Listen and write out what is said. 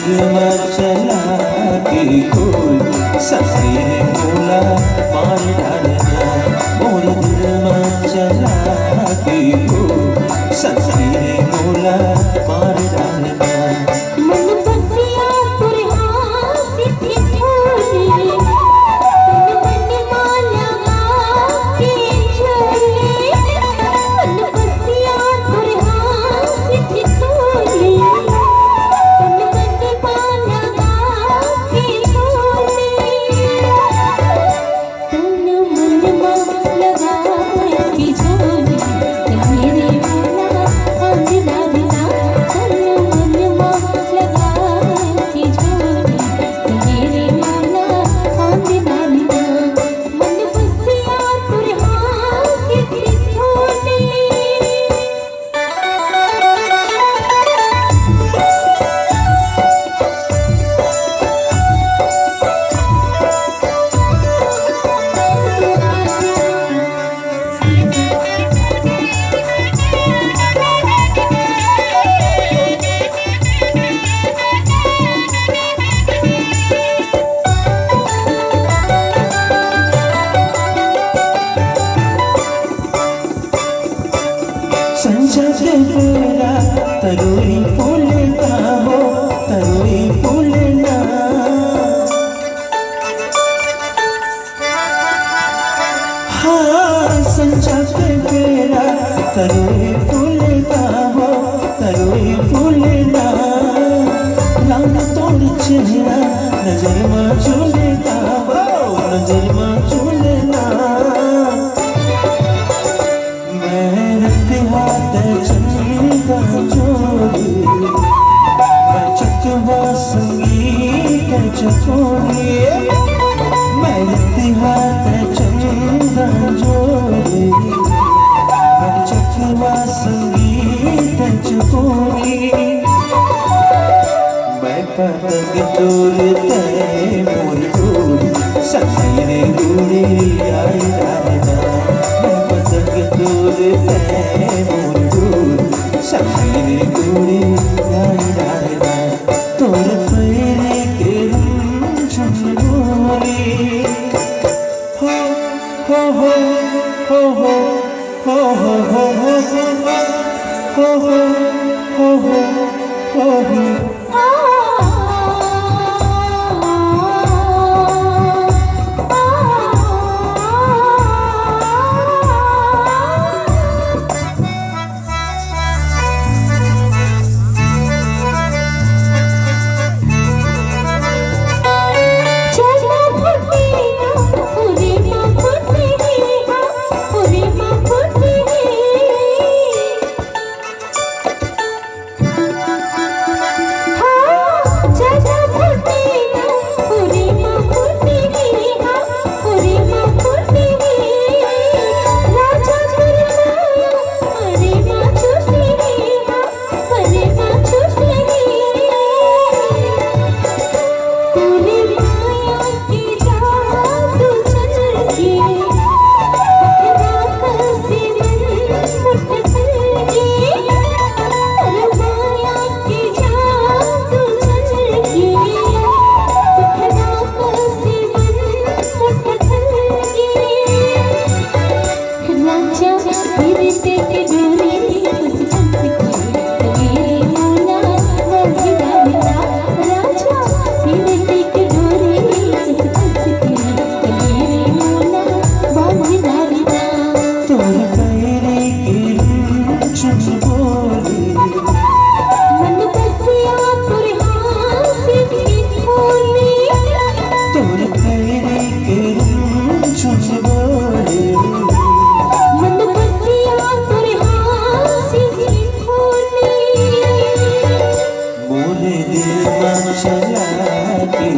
दिल में चला के कोई सफेरे मोला मार डालना। मोर दिल में चला के कोई सफेरे मोला मार डालना। मन बसिया तुर हाथ से छोड़े तन माला के छोड़े। मन बसिया तुर हाथ से छोड़े तन माला के छोड़े। तन मन लगा के छोड़े मेरे मोला अंजना बिना। तन मन लगा के छोड़े मेरे मोला अंजना बिना। मन बसिया तुर हाथ से छोड़े। संजा के बेरा तरोई फूलना हो तरोई फूलना। हाँ संजा के बेरा तरोई फूलना हो तरोई फूलना। रंग तोड़ चेहरा नजर में झूलता हो नजर में झूलना। चंदा जोड़ी मैं चकवा संगीत चकोरी। मैं हाथ चंदा जोड़ी मैं चकवा संगीत चकोरी। मैं पतंग तोड़ते मोर गोरी सफेरे गोरी आई डालना। मैं पतंग तोड़ते मोर गोरी सफेरे गोरी आई डालना। तोर पैरे के झुम गोरी हो हो हो हो हो हो हो हो हो हो हो हो हो। चला के